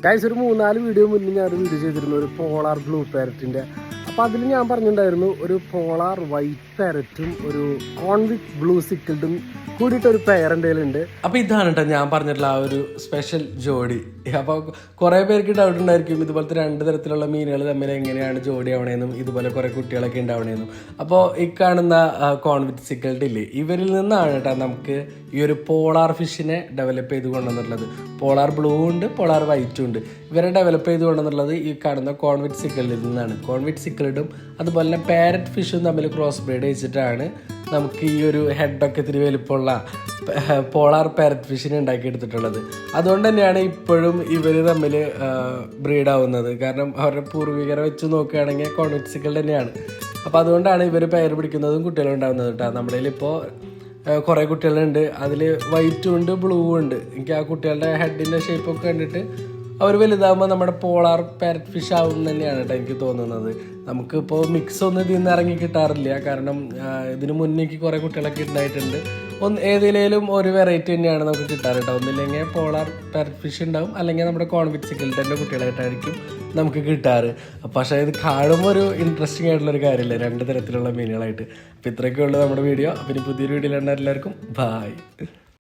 Guys ഒരു 3-4 video മുന്നേ ഞാനൊരു വീഡിയോ ചെയ്തിരുന്നു ഒരു പോളാർ ബ്ലൂ പാരറ്റിൻ്റെ. അപ്പോൾ അതിൽ ഞാൻ പറഞ്ഞിട്ടുണ്ടായിരുന്നു ഒരു പോളാർ വൈറ്റ് പാരറ്റും ഒരു കോൺവിക് ബ്ലൂ സിക്കിൾഡും കൂടിയിട്ടൊരു പെയർ എൻ്റെ കയ്യിലുണ്ട്. അപ്പോൾ ഇതാണ് കേട്ടോ ഞാൻ പറഞ്ഞിട്ടുള്ള ആ ഒരു സ്പെഷ്യൽ ജോഡി. അപ്പോൾ കുറേ പേർക്ക് ഡൗട്ട് ഉണ്ടായിരിക്കും ഇതുപോലത്തെ 2 തരത്തിലുള്ള മീനുകൾ തമ്മിൽ എങ്ങനെയാണ് ജോഡി ആവണേന്നും ഇതുപോലെ കുറേ കുട്ടികളൊക്കെ ഉണ്ടാവണേന്നും. അപ്പോൾ ഈ കാണുന്ന കോൺവിക് സിക്കിൾഡ് ഇല്ലേ, ഇവരിൽ നിന്നാണ് കേട്ടോ നമുക്ക് ഈ ഒരു പോളാർ ഫിഷിനെ ഡെവലപ്പ് ചെയ്ത് കൊണ്ടുവന്നിട്ടുള്ളത്. പോളാർ ബ്ലൂ ഉണ്ട്, പോളാർ വൈറ്റും ഉണ്ട്. ഇവരെ ഡെവലപ്പ് ചെയ്ത് കൊണ്ടുവന്നുള്ളത് ഈ കാണുന്ന കോൺവിക് സിക്കിൾഡിൽ നിന്നാണ്. കോൺവിക് സിക്കിൾഡും അതുപോലെ തന്നെ പാരറ്റ് ഫിഷും തമ്മിൽ ക്രോസ് ബ്രീഡ് വെച്ചിട്ടാണ് നമുക്ക് ഈ ഒരു ഹെഡൊക്കെ ഇത്തിരി വലിപ്പമുള്ള പോളാർ പാരറ്റ് ഫിഷിനെ ഉണ്ടാക്കിയെടുത്തിട്ടുള്ളത്. അതുകൊണ്ട് തന്നെയാണ് ഇപ്പോഴും ഇവർ തമ്മിൽ ബ്രീഡാവുന്നത്. കാരണം അവരുടെ പൂർവികരെ വെച്ച് നോക്കുകയാണെങ്കിൽ കോൺവിക് സിക്കിൾഡ് തന്നെയാണ്. അപ്പോൾ അതുകൊണ്ടാണ് ഇവർ പെയർ പിടിക്കുന്നതും കുട്ടികളുണ്ടാവുന്നത് കേട്ടോ. നമ്മുടെ കയ്യിലിപ്പോൾ കുറേ കുട്ടികളുണ്ട്. അതിൽ വൈറ്റും ഉണ്ട്, ബ്ലൂ ഉണ്ട്. എനിക്ക് ആ കുട്ടികളുടെ ഹെഡിൻ്റെ ഷേപ്പൊക്കെ കണ്ടിട്ട് അവർ വലുതാകുമ്പോൾ നമ്മുടെ പോളാർ പാരറ്റ് ഫിഷ് ആവും തന്നെയാണ് കേട്ടോ എനിക്ക് തോന്നുന്നത്. നമുക്കിപ്പോൾ മിക്സ് ഒന്നും ഇതിൽ നിന്ന് ഇറങ്ങി കിട്ടാറില്ല. കാരണം ഇതിന് മുന്നേക്ക് കുറേ കുട്ടികളൊക്കെ ഉണ്ടായിട്ടുണ്ട്. ഏതിലേലും ഒരു വെറൈറ്റി തന്നെയാണ് നമുക്ക് കിട്ടാറ് കേട്ടോ. ഒന്നില്ലെങ്കിൽ പോളാർ പാരറ്റ് ഫിഷ് ഉണ്ടാവും, അല്ലെങ്കിൽ നമ്മുടെ കോൺവിക് സിക്കിൾഡിൻ്റെ കുട്ടികളായിട്ടായിരിക്കും നമുക്ക് കിട്ടാറ്. പക്ഷേ ഇത് കാണുമ്പോൾ ഒരു ഇൻട്രസ്റ്റിംഗ് ആയിട്ടുള്ളൊരു കാര്യമില്ല 2 തരത്തിലുള്ള മീനുകളായിട്ട്. അപ്പോൾ ഇത്രയൊക്കെ ഉള്ളൂ നമ്മുടെ വീഡിയോ. അപ്പോൾ ഇനി പുതിയൊരു വീഡിയോയിലുണ്ട്. എല്ലാവർക്കും ബൈ.